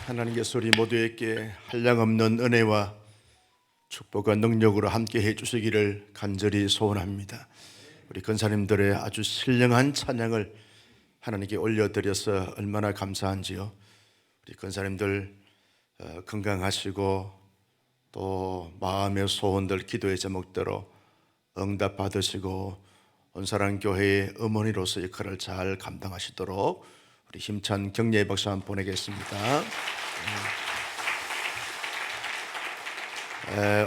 하나님께서 우리 모두에게 한량없는 은혜와 축복과 능력으로 함께 해주시기를 간절히 소원합니다. 우리 권사님들의 아주 신령한 찬양을 하나님께 올려드려서 얼마나 감사한지요. 우리 권사님들 건강하시고 또 마음의 소원들, 기도의 제목대로 응답받으시고 온사랑교회의 어머니로서 역할을 잘 감당하시도록 우리 힘찬 격려의 박수 한번 보내겠습니다.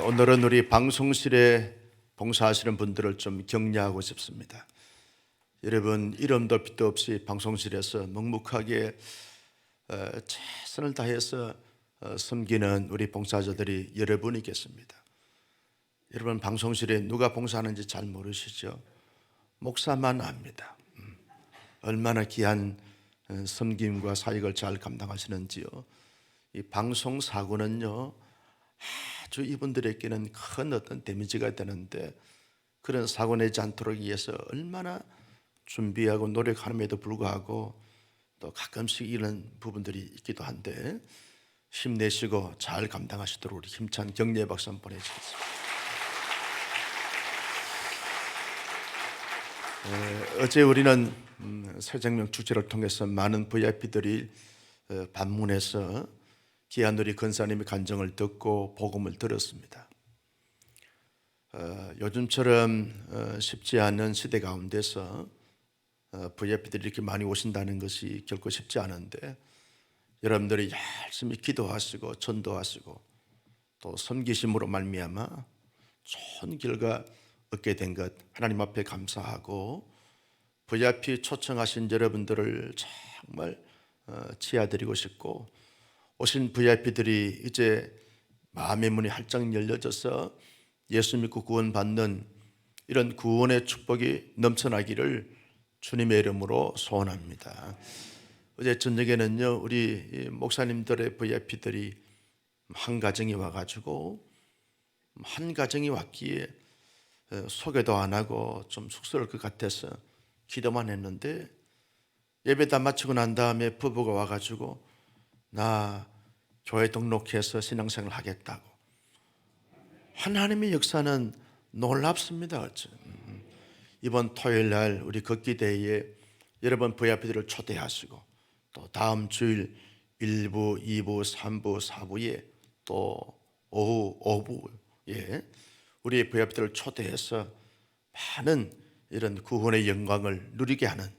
오늘은 우리 방송실에 봉사하시는 분들을 좀 격려하고 싶습니다. 여러분, 이름도 빛도 없이 방송실에서 묵묵하게 최선을 다해서 섬기는 우리 봉사자들이 여러분이 계십니다. 여러분, 방송실에 누가 봉사하는지 잘 모르시죠? 목사만 압니다. 얼마나 귀한 섬김과 사역을 잘 감당하시는지요. 이 방송 사고는요, 아주 이분들에게는 큰 어떤 데미지가 되는데, 그런 사고 내지 않도록 위해서 얼마나 준비하고 노력함에도 불구하고 또 가끔씩 이런 부분들이 있기도 한데, 힘내시고 잘 감당하시도록 우리 힘찬 격려의 박수 한번 보내주시겠습니다. 어제 우리는 새생명 축제를 통해서 많은 VIP들이 방문해서 귀한 우리 권사님의 간증을 듣고 복음을 들었습니다. 요즘처럼 쉽지 않은 시대 가운데서 VIP들이 이렇게 많이 오신다는 것이 결코 쉽지 않은데, 여러분들이 열심히 기도하시고 전도하시고 또 섬기심으로 말미암아 좋은 결과 얻게 된 것 하나님 앞에 감사하고, VIP 초청하신 여러분들을 정말 치아드리고 싶고, 오신 VIP들이 이제 마음의 문이 활짝 열려져서 예수 믿고 구원받는 이런 구원의 축복이 넘쳐나기를 주님의 이름으로 소원합니다. 어제 저녁에는요, 우리 목사님들의 VIP들이 한 가정이 와가지고, 한 가정이 왔기에 소개도 안 하고 좀 쑥스러울 것 같아서 기도만 했는데, 예배 다 마치고 난 다음에 부부가 와가지고 나 교회 등록해서 신앙생활 하겠다고. 하나님의 역사는 놀랍습니다. 이번 토요일 날 우리 걷기대회에 여러분 VIP들을 초대하시고, 또 다음 주일 1부, 2부, 3부, 4부에 또 오후 5부에 우리 VIP들을 초대해서 많은 이런 구원의 영광을 누리게 하는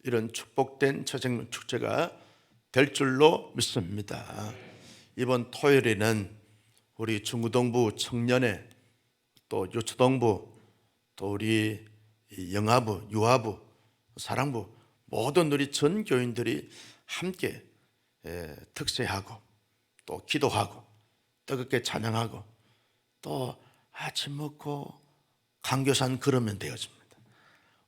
이런 축복된 새생명 축제가 될 줄로 믿습니다. 이번 토요일에는 우리 중고등부 청년회, 또 유초등부, 또 우리 영아부, 유아부, 사랑부 모든 우리 전 교인들이 함께 특세하고 또 기도하고 뜨겁게 찬양하고 또 아침 먹고 강교산 걸으면 되어집니다.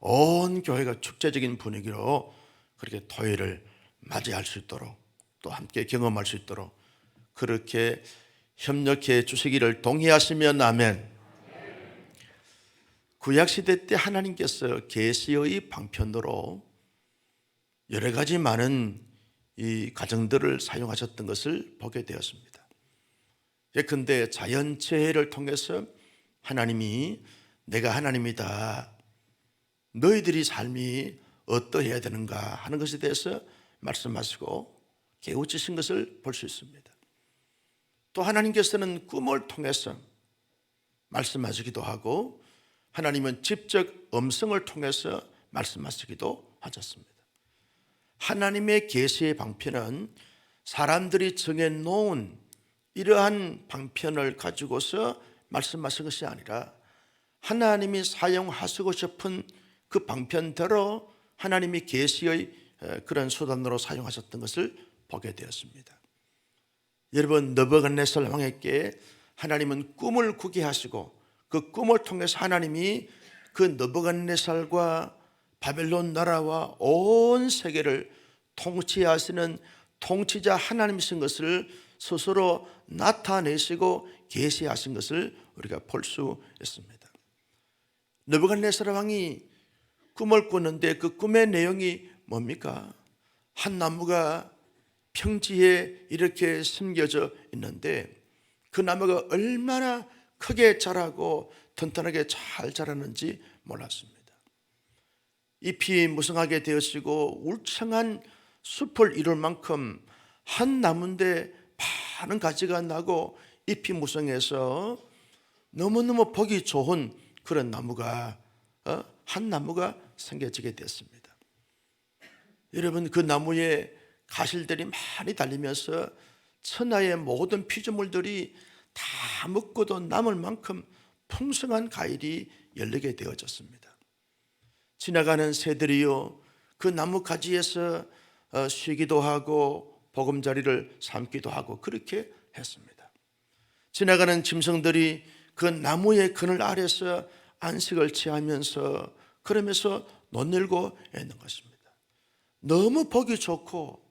온 교회가 축제적인 분위기로 그렇게 토요일을 맞이할 수 있도록, 또 함께 경험할 수 있도록 그렇게 협력해 주시기를 동의하시면 아멘. 구약시대 때 하나님께서 계시의 방편으로 여러 가지 많은 이 가정들을 사용하셨던 것을 보게 되었습니다. 예컨대 자연재해를 통해서 하나님이 내가 하나님이다, 너희들이 삶이 어떠해야 되는가 하는 것에 대해서 말씀하시고 깨우치신 것을 볼 수 있습니다. 또 하나님께서는 꿈을 통해서 말씀하시기도 하고, 하나님은 직접 음성을 통해서 말씀하시기도 하셨습니다. 하나님의 계시의 방편은 사람들이 정해놓은 이러한 방편을 가지고서 말씀하신 것이 아니라, 하나님이 사용하시고 싶은 그 방편대로 하나님이 계시의 그런 수단으로 사용하셨던 것을 보게 되었습니다. 여러분, 느부갓네살 왕에게 하나님은 꿈을 꾸게 하시고, 그 꿈을 통해서 하나님이 그 느부갓네살과 바벨론 나라와 온 세계를 통치하시는 통치자 하나님이신 것을 스스로 나타내시고 계시하신 것을 우리가 볼 수 있습니다. 느부갓네살 왕이 꿈을 꾸는데 그 꿈의 내용이 뭡니까? 한 나무가 평지에 이렇게 심겨져 있는데 그 나무가 얼마나 크게 자라고 튼튼하게 잘 자라는지 몰랐습니다. 잎이 무성하게 되어지고 울창한 숲을 이룰 만큼 한 나무인데 많은 가지가 나고 잎이 무성해서 너무너무 보기 좋은 그런 나무가 한 나무가 생겨지게 됐습니다. 여러분, 그 나무에 가실들이 많이 달리면서 천하의 모든 피조물들이 다 먹고도 남을 만큼 풍성한 과일이 열리게 되어졌습니다. 지나가는 새들이요 그 나무 가지에서 쉬기도 하고 보금자리를 삼기도 하고 그렇게 했습니다. 지나가는 짐승들이 그 나무의 그늘 아래서 안식을 취하면서 그러면서 논늘고 있는 것입니다. 너무 보기 좋고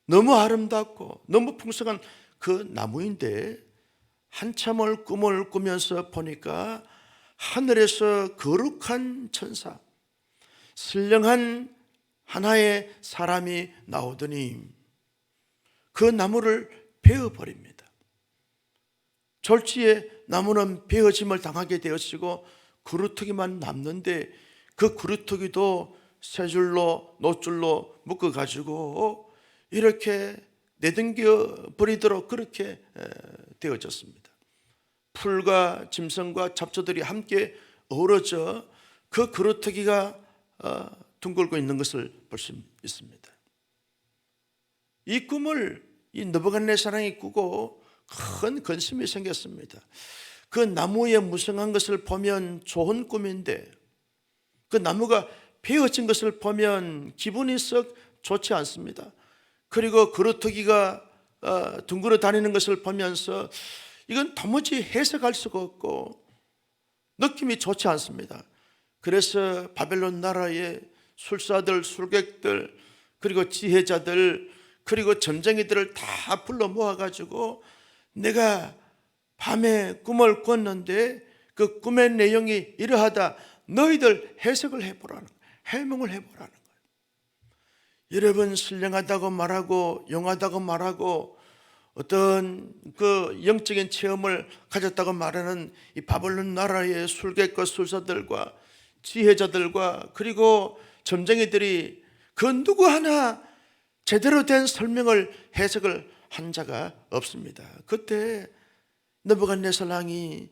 너무 아름답고 너무 풍성한 그 나무인데 한참을 꿈을 꾸면서 보니까 하늘에서 거룩한 천사, 선량한 하나의 사람이 나오더니 그 나무를 베어버립니다. 졸지에 나무는 베어짐을 당하게 되었고 그루터기만 남는데 그 그루터기도 세 줄로 노줄로 묶어가지고 이렇게 내등겨 버리도록 그렇게 되어졌습니다. 풀과 짐승과 잡초들이 함께 어우러져 그 그루터기가 둥글고 있는 것을 볼 수 있습니다. 이 꿈을 이 느부갓네살이 꾸고 큰 근심이 생겼습니다. 그 나무에 무성한 것을 보면 좋은 꿈인데 그 나무가 베어진 것을 보면 기분이 썩 좋지 않습니다. 그리고 그루터기가 둥글어 다니는 것을 보면서 이건 도무지 해석할 수가 없고 느낌이 좋지 않습니다. 그래서 바벨론 나라의 술사들, 술객들, 그리고 지혜자들, 그리고 점쟁이들을 다 불러 모아가지고 내가 밤에 꿈을 꿨는데 그 꿈의 내용이 이러하다, 너희들 해석을 해보라는 거예요. 해몽을 해보라는 거예요. 여러분, 신령하다고 말하고 용하다고 말하고 어떤 그 영적인 체험을 가졌다고 말하는 이 바벨론 나라의 술객과 술사들과 지혜자들과 그리고 점쟁이들이 그 누구 하나 제대로 된 설명을 해석을 한 자가 없습니다. 그때 느부갓네살 왕이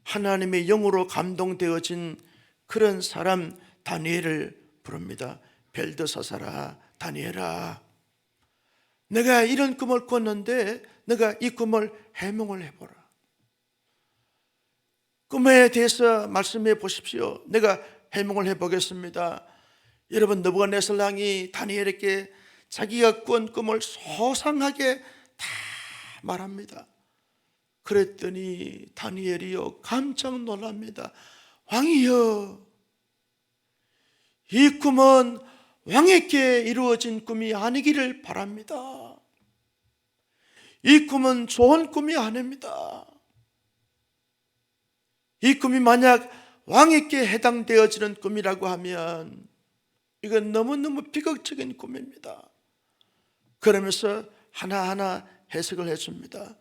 하나님의 영으로 감동되어진 그런 사람 다니엘을 부릅니다. 벨드사사라, 다니엘아, 내가 이런 꿈을 꿨는데 내가 이 꿈을 해몽을 해보라. 꿈에 대해서 말씀해 보십시오. 내가 해몽을 해보겠습니다. 여러분, 느부갓네살 왕이 다니엘에게 자기가 꾼 꿈을 소상하게 다 말합니다. 그랬더니 다니엘이요 깜짝 놀랍니다. 왕이여, 이 꿈은 왕에게 이루어진 꿈이 아니기를 바랍니다. 이 꿈은 좋은 꿈이 아닙니다. 이 꿈이 만약 왕에게 해당되어지는 꿈이라고 하면 이건 너무너무 비극적인 꿈입니다. 그러면서 하나하나 해석을 해줍니다.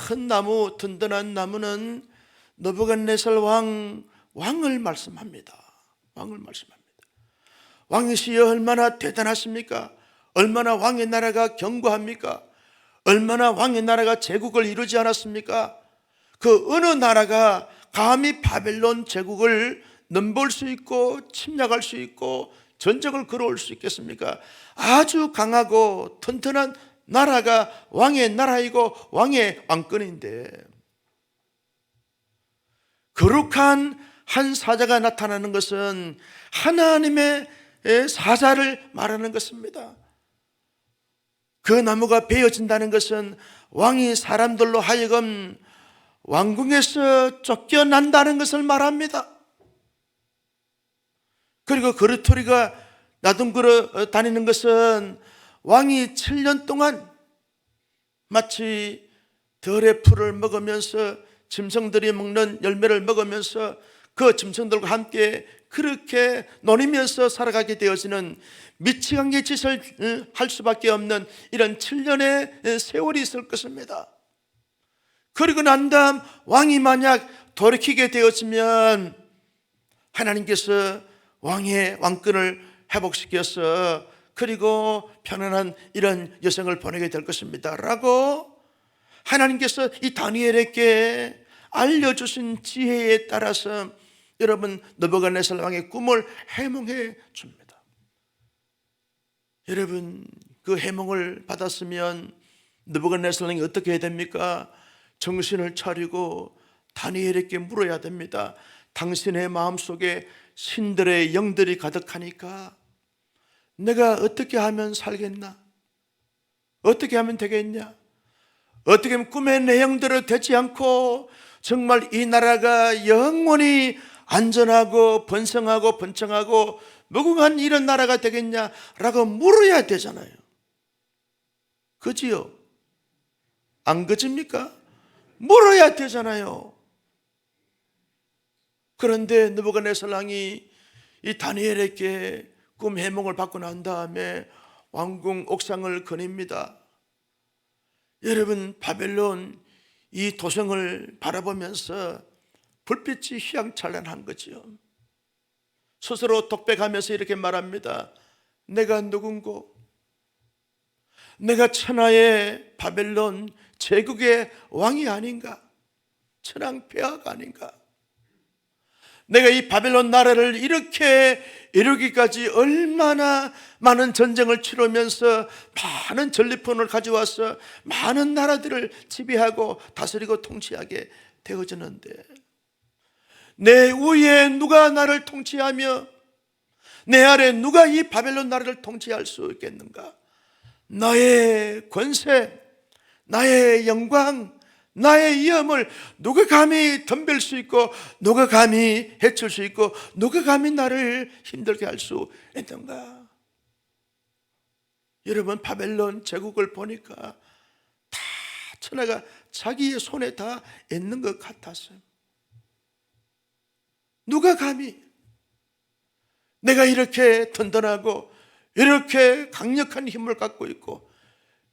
큰 나무, 든든한 나무는 느부갓네살 왕을 말씀합니다. 왕을 말씀합니다. 왕이시여 얼마나 대단하십니까? 얼마나 왕의 나라가 견고합니까? 얼마나 왕의 나라가 제국을 이루지 않았습니까? 그 어느 나라가 감히 바벨론 제국을 넘볼 수 있고 침략할 수 있고 전쟁을 걸어올 수 있겠습니까? 아주 강하고 튼튼한 나라가 왕의 나라이고 왕의 왕권인데 거룩한 한 사자가 나타나는 것은 하나님의 사자를 말하는 것입니다. 그 나무가 베어진다는 것은 왕이 사람들로 하여금 왕궁에서 쫓겨난다는 것을 말합니다. 그리고 그루터기가 나둥그러 다니는 것은 왕이 7년 동안 마치 들의 풀을 먹으면서 짐승들이 먹는 열매를 먹으면서 그 짐승들과 함께 그렇게 노리면서 살아가게 되어지는 미치광이 짓을 할 수밖에 없는 이런 7년의 세월이 있을 것입니다. 그리고 난 다음 왕이 만약 돌이키게 되어지면 하나님께서 왕의 왕권을 회복시켜서 그리고 편안한 이런 여생을 보내게 될 것입니다 라고 하나님께서 이 다니엘에게 알려주신 지혜에 따라서 여러분 느부갓네살 왕의 꿈을 해몽해 줍니다. 여러분 그 해몽을 받았으면 느부갓네살 왕이 어떻게 해야 됩니까? 정신을 차리고 다니엘에게 물어야 됩니다. 당신의 마음속에 신들의 영들이 가득하니까 내가 어떻게 하면 살겠나? 어떻게 하면 되겠냐? 어떻게 하면 꿈의 내용대로 되지 않고 정말 이 나라가 영원히 안전하고 번성하고 번창하고 무궁한 이런 나라가 되겠냐라고 물어야 되잖아요. 그지요? 안 그집니까? 물어야 되잖아요. 그런데 느부갓네살 왕이 이 다니엘에게 꿈 해몽을 받고 난 다음에 왕궁 옥상을 거닙니다. 여러분 바벨론 이 도성을 바라보면서 불빛이 휘황찬란한 거죠. 스스로 독백하면서 이렇게 말합니다. 내가 누군고? 내가 천하의 바벨론 제국의 왕이 아닌가? 천황폐하가 아닌가? 내가 이 바벨론 나라를 이렇게 이루기까지 얼마나 많은 전쟁을 치르면서 많은 전리품을 가져와서 많은 나라들을 지배하고 다스리고 통치하게 되어졌는데 내 위에 누가 나를 통치하며 내 아래 누가 이 바벨론 나라를 통치할 수 있겠는가? 나의 권세, 나의 영광, 나의 위엄을 누가 감히 덤빌 수 있고 누가 감히 해칠 수 있고 누가 감히 나를 힘들게 할 수 있는가? 여러분 바벨론 제국을 보니까 다 천하가 자기의 손에 다 있는 것 같았어요. 누가 감히 내가 이렇게 든든하고 이렇게 강력한 힘을 갖고 있고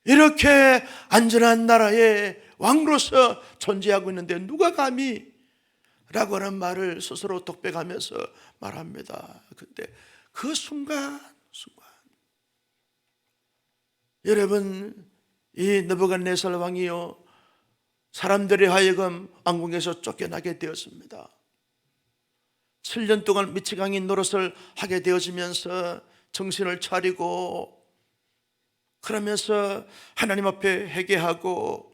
이렇게 안전한 나라의 왕으로서 존재하고 있는데 누가 감히? 라고 하는 말을 스스로 독백하면서 말합니다. 근데 그 순간 여러분 이 느부갓네살 왕이요 사람들이 하여금 왕궁에서 쫓겨나게 되었습니다. 7년 동안 미치광이 노릇을 하게 되어지면서 정신을 차리고 그러면서 하나님 앞에 회개하고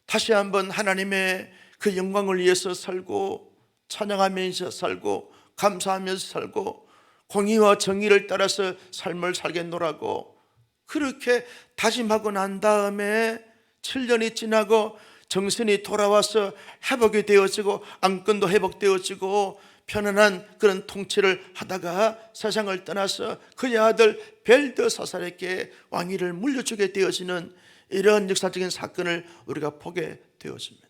다시 한번 하나님의 그 영광을 위해서 살고 찬양하면서 살고 감사하면서 살고 공의와 정의를 따라서 삶을 살겠노라고 그렇게 다짐하고 난 다음에 7년이 지나고 정신이 돌아와서 회복이 되어지고 안건도 회복되어지고 편안한 그런 통치를 하다가 세상을 떠나서 그의 아들 벨드사살에게 왕위를 물려주게 되어지는 이런 역사적인 사건을 우리가 보게 되었습니다.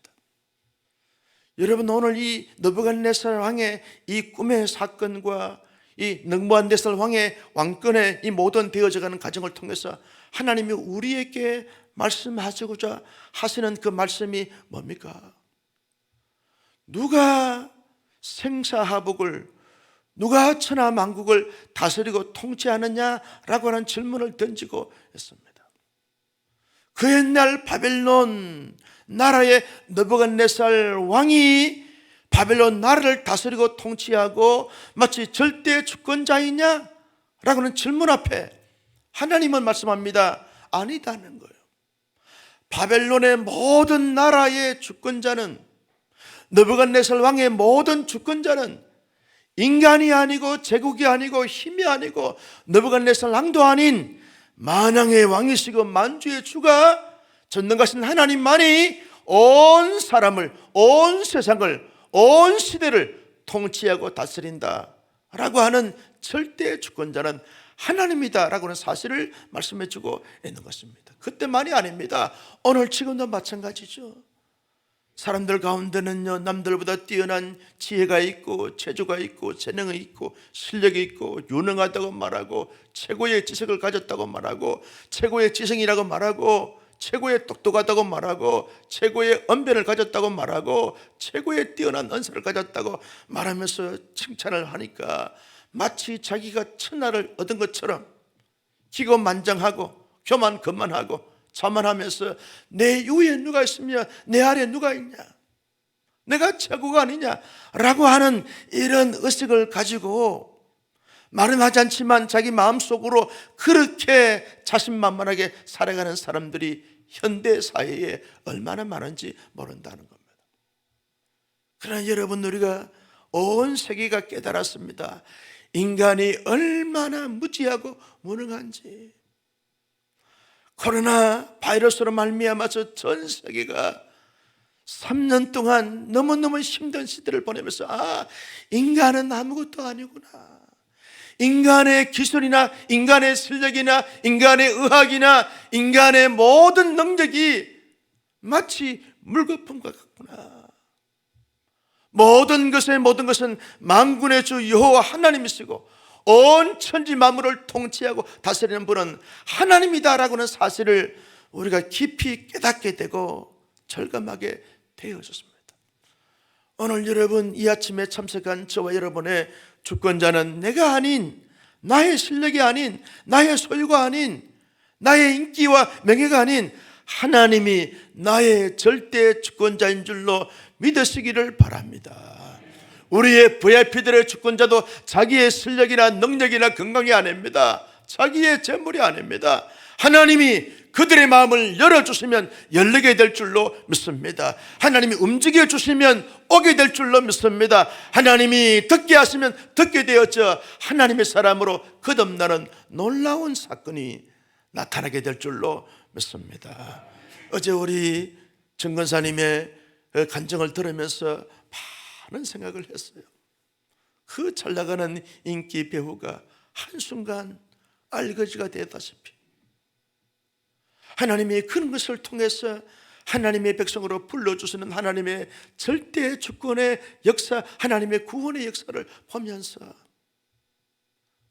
여러분 오늘 이 느부갓네살 왕의 이 꿈의 사건과 이 느부갓네살 왕의 왕권의 이 모든 되어져가는 과정을 통해서 하나님이 우리에게 말씀하시고자 하시는 그 말씀이 뭡니까? 누가 생사하복을 누가 천하만국을 다스리고 통치하느냐라고 하는 질문을 던지고 있습니다. 그 옛날 바벨론 나라의 느부갓네살 왕이 바벨론 나라를 다스리고 통치하고 마치 절대 주권자이냐? 라고 하는 질문 앞에 하나님은 말씀합니다. 아니다는 거예요. 바벨론의 모든 나라의 주권자는 느부갓네살 왕의 모든 주권자는 인간이 아니고 제국이 아니고 힘이 아니고 느부갓네살 왕도 아닌 만왕의 왕이시고 만주의 주가 전능하신 하나님만이 온 사람을 온 세상을 온 시대를 통치하고 다스린다 라고 하는 절대 주권자는 하나님이다 라고 하는 사실을 말씀해 주고 있는 것입니다. 그때만이 아닙니다. 오늘 지금도 마찬가지죠. 사람들 가운데는요, 남들보다 뛰어난 지혜가 있고 재주가 있고 재능이 있고 실력이 있고 유능하다고 말하고 최고의 지식을 가졌다고 말하고 최고의 지성이라고 말하고 최고의 똑똑하다고 말하고 최고의 언변을 가졌다고 말하고 최고의 뛰어난 언사를 가졌다고 말하면서 칭찬을 하니까 마치 자기가 천하를 얻은 것처럼 기고만장하고 교만거만하고 자만하면서 내 위에 누가 있으며 내 아래 누가 있냐, 내가 최고가 아니냐 라고 하는 이런 의식을 가지고 말은 하지 않지만 자기 마음속으로 그렇게 자신만만하게 살아가는 사람들이 현대 사회에 얼마나 많은지 모른다는 겁니다. 그러나 여러분, 우리가 온 세계가 깨달았습니다. 인간이 얼마나 무지하고 무능한지. 코로나 바이러스로 말미암아서 전 세계가 3년 동안 너무너무 힘든 시대를 보내면서 인간은 아무것도 아니구나, 인간의 기술이나 인간의 실력이나 인간의 의학이나 인간의 모든 능력이 마치 물거품과 같구나, 모든 것은 만군의 주 여호와 하나님이시고 온 천지 만물을 통치하고 다스리는 분은 하나님이다라고는 사실을 우리가 깊이 깨닫게 되고 절감하게 되어졌습니다. 오늘 여러분, 이 아침에 참석한 저와 여러분의 주권자는 내가 아닌, 나의 실력이 아닌, 나의 소유가 아닌, 나의 인기와 명예가 아닌 하나님이 나의 절대 주권자인 줄로 믿으시기를 바랍니다. 우리의 VIP들의 주권자도 자기의 실력이나 능력이나 건강이 아닙니다. 자기의 재물이 아닙니다. 하나님이 그들의 마음을 열어주시면 열리게 될 줄로 믿습니다. 하나님이 움직여 주시면 오게 될 줄로 믿습니다. 하나님이 듣게 하시면 듣게 되어져 하나님의 사람으로 거듭나는 놀라운 사건이 나타나게 될 줄로 믿습니다. 어제 우리 정건사님의 간증을 들으면서 많은 생각을 했어요. 그 잘 나가는 인기 배우가 한순간 알거지가 되다시피 하나님이 그런 것을 통해서 하나님의 백성으로 불러주시는 하나님의 절대 주권의 역사, 하나님의 구원의 역사를 보면서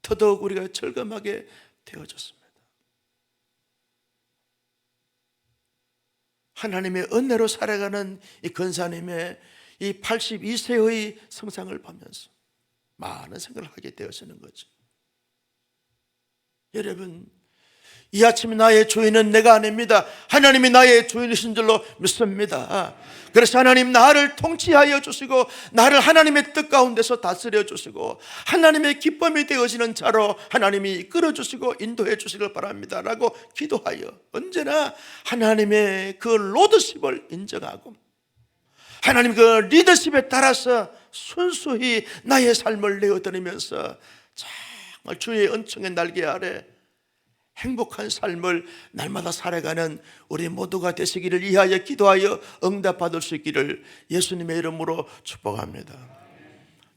더더욱 우리가 절감하게 되어졌습니다. 하나님의 은혜로 살아가는 이 권사님의 이 82세의 성상을 보면서 많은 생각을 하게 되어지는 거죠. 여러분, 이 아침 나의 주인은 내가 아닙니다. 하나님이 나의 주인이신 줄로 믿습니다. 그래서 하나님 나를 통치하여 주시고 나를 하나님의 뜻 가운데서 다스려 주시고 하나님의 기쁨이 되어지는 자로 하나님이 이끌어 주시고 인도해 주시길 바랍니다 라고 기도하여 언제나 하나님의 그 로드십을 인정하고 하나님 그 리더십에 따라서 순수히 나의 삶을 내어드리면서 정말 주의 은총의 날개 아래 행복한 삶을 날마다 살아가는 우리 모두가 되시기를 위하여 기도하여 응답받을 수 있기를 예수님의 이름으로 축복합니다.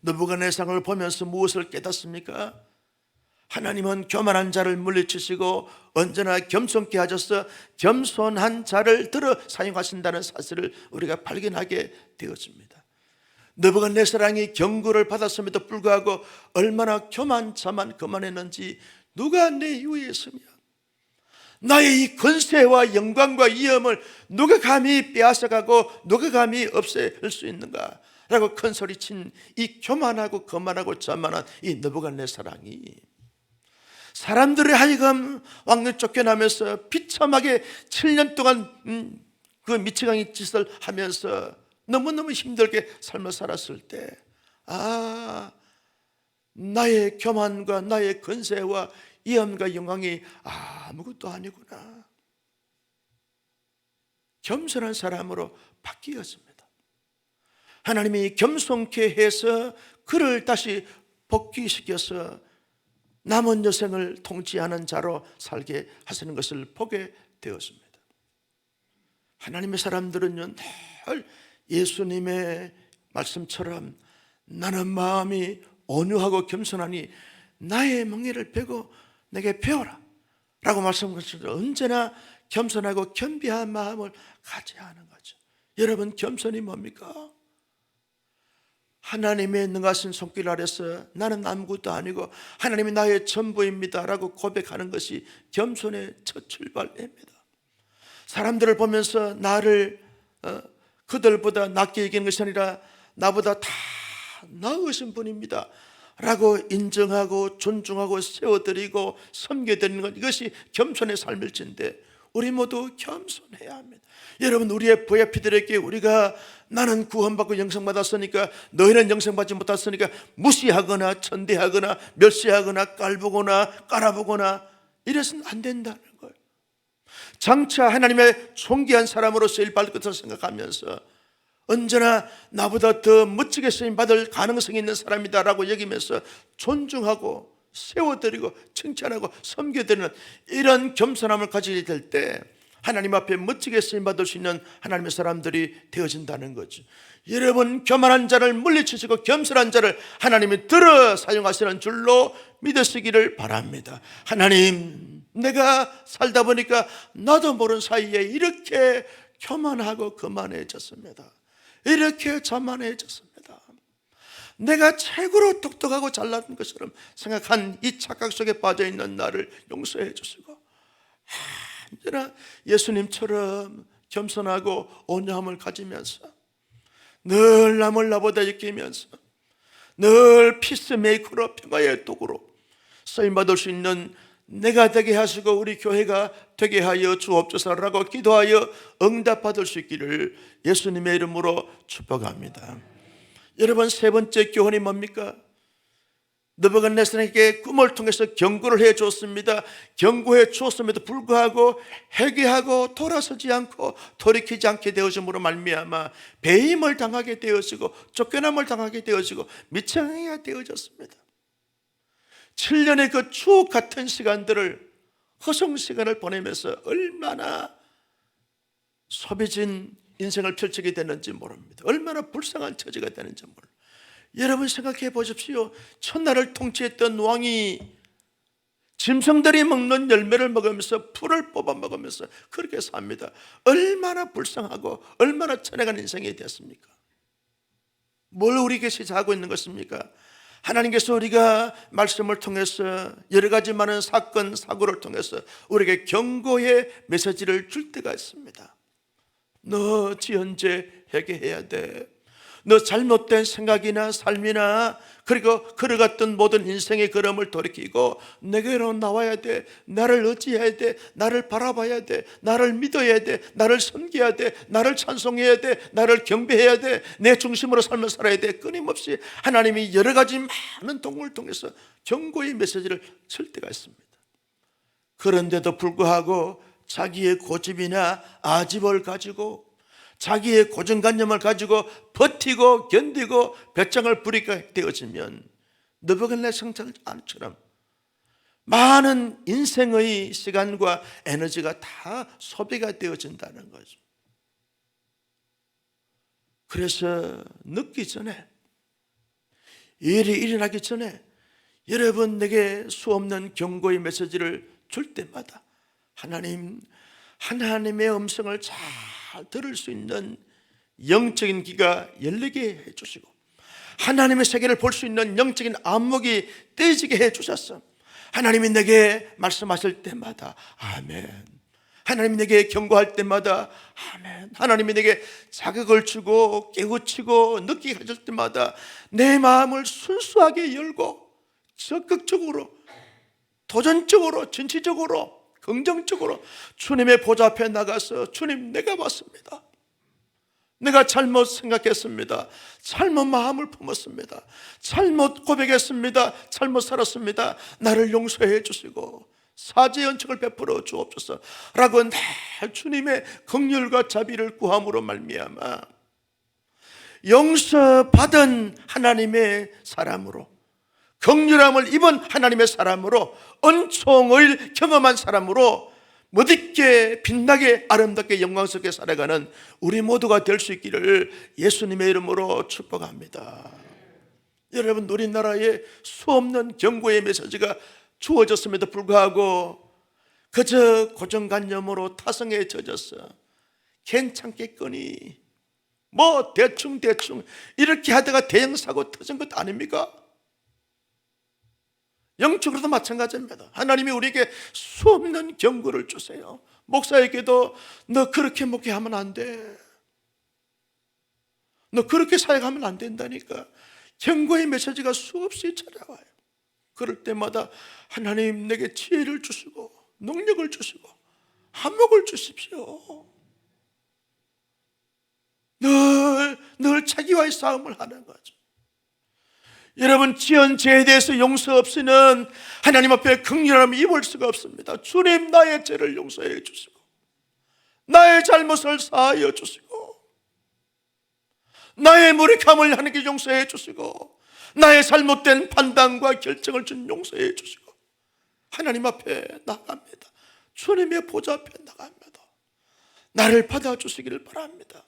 느부갓네살을 보면서 무엇을 깨닫습니까? 하나님은 교만한 자를 물리치시고 언제나 겸손케 하셔서 겸손한 자를 들어 사용하신다는 사실을 우리가 발견하게 되었습니다. 느부갓네살이 경고를 받았음에도 불구하고 얼마나 교만자만 거만했는지 누가 내 이후에 있으며 나의 이 권세와 영광과 위엄을 누가 감히 빼앗아가고 누가 감히 없앨 수 있는가 라고 큰 소리친 이 교만하고 거만하고 자만한 이 느부갓네살이 사람들의 하여금 왕릉 쫓겨나면서 비참하게 7년 동안 그 미치광이 짓을 하면서 너무너무 힘들게 삶을 살았을 때 나의 교만과 나의 권세와 위엄과 영광이 아무것도 아니구나, 겸손한 사람으로 바뀌었습니다. 하나님이 겸손케 해서 그를 다시 복귀시켜서 남은 여생을 통치하는 자로 살게 하시는 것을 보게 되었습니다. 하나님의 사람들은요 늘 예수님의 말씀처럼 나는 마음이 온유하고 겸손하니 나의 멍에를 베고 내게 배워라 라고 말씀하셨죠. 언제나 겸손하고 겸비한 마음을 가져야 하는 거죠. 여러분, 겸손이 뭡니까? 하나님의 능하신 손길 아래서 나는 아무것도 아니고 하나님이 나의 전부입니다 라고 고백하는 것이 겸손의 첫 출발입니다. 사람들을 보면서 나를 그들보다 낮게 여기는 것이 아니라 나보다 다 나으신 분입니다 라고 인정하고 존중하고 세워드리고 섬겨드리는 것, 이것이 겸손의 삶일진데 우리 모두 겸손해야 합니다. 여러분, 우리의 VIP들에게 우리가 나는 구원받고 영생받았으니까 너희는 영생받지 못했으니까 무시하거나 천대하거나 멸시하거나 깔보거나 깔아보거나 이래서는 안 된다는 거예요. 장차 하나님의 존귀한 사람으로 쓰임받을 것을 생각하면서 언제나 나보다 더 멋지게 쓰임받을 가능성이 있는 사람이다 라고 여기면서 존중하고 세워드리고 칭찬하고 섬겨드리는 이런 겸손함을 가지게 될 때 하나님 앞에 멋지게 쓰임받을 수 있는 하나님의 사람들이 되어진다는 거죠. 여러분, 교만한 자를 물리치시고 겸손한 자를 하나님이 들어 사용하시는 줄로 믿으시기를 바랍니다. 하나님, 내가 살다 보니까 나도 모르는 사이에 이렇게 교만하고 거만해졌습니다. 이렇게 자만해졌습니다. 내가 최고로 똑똑하고 잘난 것처럼 생각한 이 착각 속에 빠져있는 나를 용서해 주시고 언제나 예수님처럼 겸손하고 온유함을 가지면서 늘 남을 나보다 이기면서 늘 피스메이커로 평화의 도구로 쓰임받을 수 있는 내가 되게 하시고 우리 교회가 되게 하여 주옵소서라고 기도하여 응답받을 수 있기를 예수님의 이름으로 축복합니다. 여러분, 세 번째 교훈이 뭡니까? 느부갓네살에게 꿈을 통해서 경고를 해 줬습니다. 경고해 주었음에도 불구하고 회개하고 돌아서지 않고 돌이키지 않게 되어짐으로 말미암아 배임을 당하게 되어지고 쫓겨남을 당하게 되어지고 미창이가 되어졌습니다. 7년의 그 추억 같은 시간들을 허송 시간을 보내면서 얼마나 소비진 인생을 펼치게 되는지 모릅니다. 얼마나 불쌍한 처지가 되는지 모릅니다. 여러분, 생각해 보십시오. 천나를 통치했던 왕이 짐승들이 먹는 열매를 먹으면서 풀을 뽑아 먹으면서 그렇게 삽니다. 얼마나 불쌍하고 얼마나 천행한 인생이 되었습니까? 뭘 우리에게 시사하고 있는 것입니까? 하나님께서 우리가 말씀을 통해서 여러 가지 많은 사건 사고를 통해서 우리에게 경고의 메시지를 줄 때가 있습니다. 너 지연제 회개해야 돼. 너 잘못된 생각이나 삶이나 그리고 걸어갔던 모든 인생의 걸음을 돌이키고 내게로 나와야 돼. 나를 의지해야 돼. 나를 바라봐야 돼. 나를 믿어야 돼. 나를 섬겨야 돼. 나를 찬송해야 돼. 나를 경배해야 돼. 내 중심으로 삶을 살아야 돼. 끊임없이 하나님이 여러 가지 많은 동을 통해서 경고의 메시지를 칠 때가 있습니다. 그런데도 불구하고 자기의 고집이나 아집을 가지고 자기의 고정관념을 가지고 버티고 견디고 배짱을 부리게 되어지면 느부갓네살처럼 많은 인생의 시간과 에너지가 다 소비가 되어진다는 거죠. 그래서 늦기 전에, 일이 일어나기 전에 여러분, 내게 수없는 경고의 메시지를 줄 때마다 하나님의 음성을 잘 들을 수 있는 영적인 귀가 열리게 해주시고 하나님의 세계를 볼 수 있는 영적인 안목이 떼지게 해주셨어. 하나님이 내게 말씀하실 때마다 아멘, 하나님이 내게 경고할 때마다 아멘, 하나님이 내게 자극을 주고 깨우치고 느끼게 해줄 때마다 내 마음을 순수하게 열고 적극적으로 도전적으로 진취적으로 긍정적으로 주님의 보좌 앞에 나가서 주님, 내가 봤습니다. 내가 잘못 생각했습니다. 잘못 마음을 품었습니다. 잘못 고백했습니다. 잘못 살았습니다. 나를 용서해 주시고 사죄의恩척을 베풀어 주옵소서 라고 늘 주님의 긍휼과 자비를 구함으로 말미암아 용서받은 하나님의 사람으로, 긍휼함을 입은 하나님의 사람으로, 은총을 경험한 사람으로 멋있게 빛나게 아름답게 영광스럽게 살아가는 우리 모두가 될 수 있기를 예수님의 이름으로 축복합니다. 여러분, 우리나라에 수없는 경고의 메시지가 주어졌음에도 불구하고 그저 고정관념으로 타성에 젖어서 괜찮겠거니 뭐 대충 이렇게 하다가 대형 사고 터진 것 아닙니까? 영적으로도 마찬가지입니다. 하나님이 우리에게 수없는 경고를 주세요. 목사에게도 너 그렇게 목회하면 안 돼, 너 그렇게 사역하면 안 된다니까 경고의 메시지가 수없이 찾아와요. 그럴 때마다 하나님 내게 지혜를 주시고 능력을 주시고 한몫을 주십시오. 늘 자기와의 싸움을 하는 거죠. 여러분, 지연죄에 대해서 용서 없이는 하나님 앞에 긍휼함을 입을 수가 없습니다. 주님, 나의 죄를 용서해 주시고 나의 잘못을 사하여 주시고 나의 무력함을 하나님께 용서해 주시고 나의 잘못된 판단과 결정을 준 용서해 주시고 하나님 앞에 나갑니다. 주님의 보좌 앞에 나갑니다. 나를 받아주시기를 바랍니다.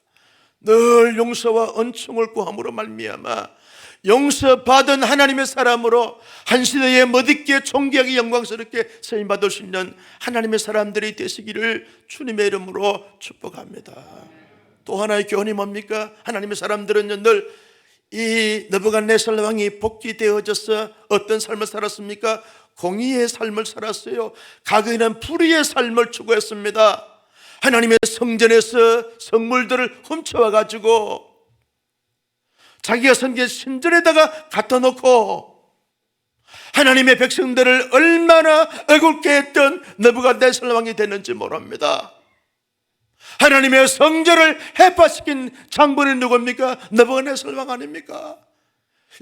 늘 용서와 은총을 구함으로 말미암아 용서받은 하나님의 사람으로 한 시대에 멋있게 존귀하게 영광스럽게 쓰임받을 수 있는 하나님의 사람들이 되시기를 주님의 이름으로 축복합니다. 또 하나의 교훈이 뭡니까? 하나님의 사람들은 늘 이 느부갓네살 왕이 복귀되어져서 어떤 삶을 살았습니까? 공의의 삶을 살았어요. 가거인한 불의의 삶을 추구했습니다. 하나님의 성전에서 성물들을 훔쳐와 가지고 자기가 섬긴 신전에다가 갖다 놓고 하나님의 백성들을 얼마나 억울게 했던 느부갓네살 왕이 됐는지 모릅니다. 하나님의 성전을 해파시킨 장본이 누굽니까? 느부갓네살 왕 아닙니까?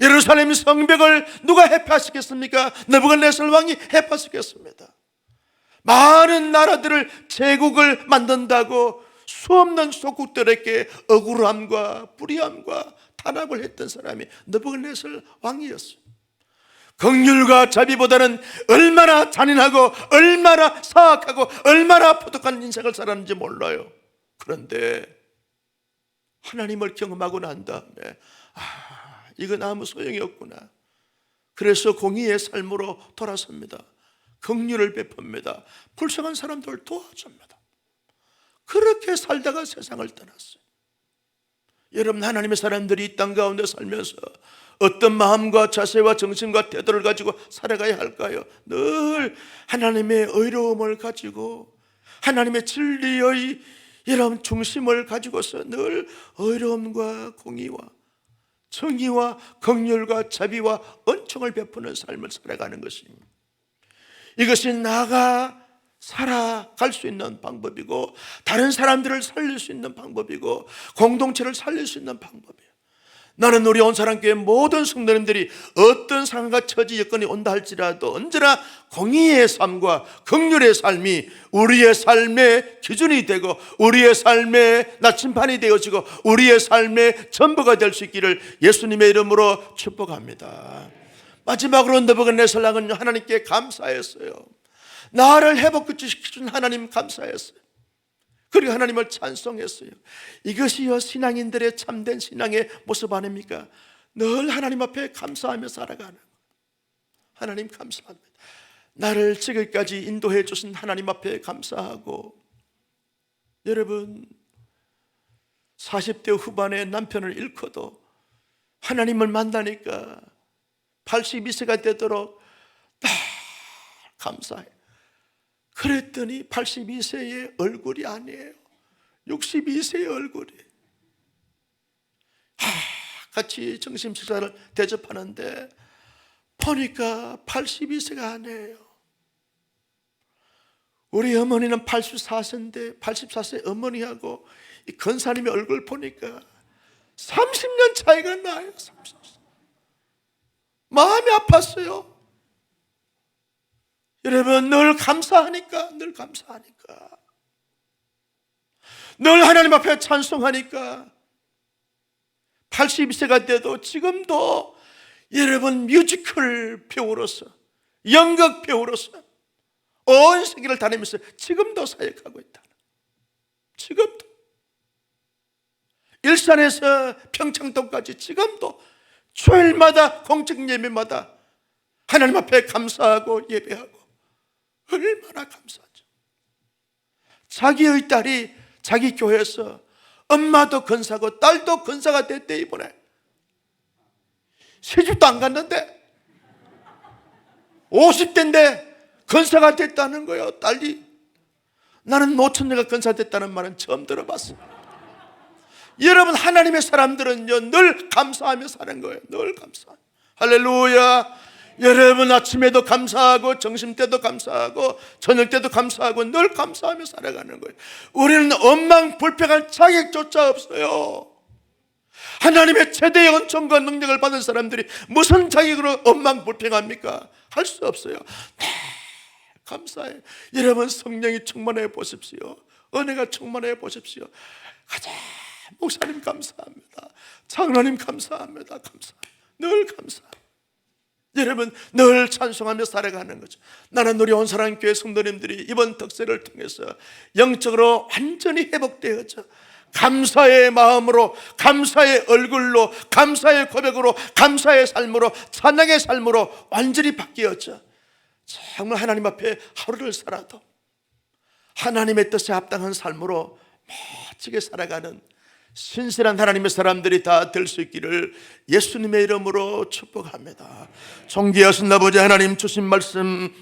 예루살렘 성벽을 누가 해파시켰습니까? 느부갓네살 왕이 해파시켰습니다. 많은 나라들을 제국을 만든다고 수없는 소국들에게 억울함과 불의함과 탄압을 했던 사람이 느부갓네살 왕이었어요. 긍휼과 자비보다는 얼마나 잔인하고 얼마나 사악하고 얼마나 포독한 인생을 살았는지 몰라요. 그런데 하나님을 경험하고 난 다음에 이건 아무 소용이 없구나. 그래서 공의의 삶으로 돌아섭니다. 긍휼을 베풉니다. 불쌍한 사람들을 도와줍니다. 그렇게 살다가 세상을 떠났어요. 여러분, 하나님의 사람들이 이 땅 가운데 살면서 어떤 마음과 자세와 정신과 태도를 가지고 살아가야 할까요? 늘 하나님의 의로움을 가지고 하나님의 진리의 이런 중심을 가지고서 늘 의로움과 공의와 정의와 긍휼과 자비와 은총을 베푸는 삶을 살아가는 것입니다. 이것이 나가 살아갈 수 있는 방법이고 다른 사람들을 살릴 수 있는 방법이고 공동체를 살릴 수 있는 방법이에요. 나는 우리 온사랑교회 모든 성도님들이 어떤 상황과 처지 여건이 온다 할지라도 언제나 공의의 삶과 긍휼의 삶이 우리의 삶의 기준이 되고 우리의 삶의 나침반이 되어지고 우리의 삶의 전부가 될 수 있기를 예수님의 이름으로 축복합니다. 마지막으로 느부갓네살 왕은 하나님께 감사했어요. 나를 회복시켜준 하나님 감사했어요. 그리고 하나님을 찬송했어요. 이것이요 신앙인들의 참된 신앙의 모습 아닙니까? 늘 하나님 앞에 감사하며 살아가는 것. 하나님 감사합니다. 나를 지금까지 인도해 주신 하나님 앞에 감사하고, 여러분 40대 후반에 남편을 잃고도 하나님을 만나니까 82세가 되도록 다 감사해. 그랬더니 82세의 얼굴이 아니에요. 62세의 얼굴이. 같이 점심 식사를 대접하는데 보니까 82세가 아니에요. 우리 어머니는 84세인데 84세 어머니하고 이 권사님의 얼굴 보니까 30년 차이가 나요. 30년. 마음이 아팠어요. 여러분, 늘 감사하니까 늘 하나님 앞에 찬송하니까 82세가 돼도 지금도 여러분 뮤지컬 배우로서 연극 배우로서 온 세계를 다니면서 지금도 사역하고 있다. 지금도 일산에서 평창동까지 지금도 주일마다 공적 예배마다 하나님 앞에 감사하고 예배하고 얼마나 감사하죠. 자기의 딸이 자기 교회에서 엄마도 권사고 딸도 권사가 됐대. 이번에 시집도 안 갔는데 50대인데 권사가 됐다는 거예요. 딸이. 나는 노처녀가 권사 됐다는 말은 처음 들어봤어요. 여러분, 하나님의 사람들은요 늘 감사하며 사는 거예요. 늘 감사. 할렐루야. 여러분, 아침에도 감사하고 점심때도 감사하고 저녁 때도 감사하고 늘 감사하며 살아가는 거예요. 우리는 엉망불평할 자격조차 없어요. 하나님의 최대의 은총과 능력을 받은 사람들이 무슨 자격으로 엉망불평합니까? 할 수 없어요. 네, 감사해요. 여러분, 성령이 충만해 보십시오. 은혜가 충만해 보십시오. 가자. 목사님 감사합니다. 장로님 감사합니다. 늘 감사. 여러분, 늘 찬송하며 살아가는 거죠. 나는 우리 온사랑교회 성도님들이 이번 덕세를 통해서 영적으로 완전히 회복되어져 감사의 마음으로, 감사의 얼굴로, 감사의 고백으로, 감사의 삶으로, 찬양의 삶으로 완전히 바뀌었죠. 정말 하나님 앞에 하루를 살아도 하나님의 뜻에 합당한 삶으로 멋지게 살아가는 신실한 하나님의 사람들이 다 될 수 있기를 예수님의 이름으로 축복합니다. 존귀하신 아버지 하나님, 주신 말씀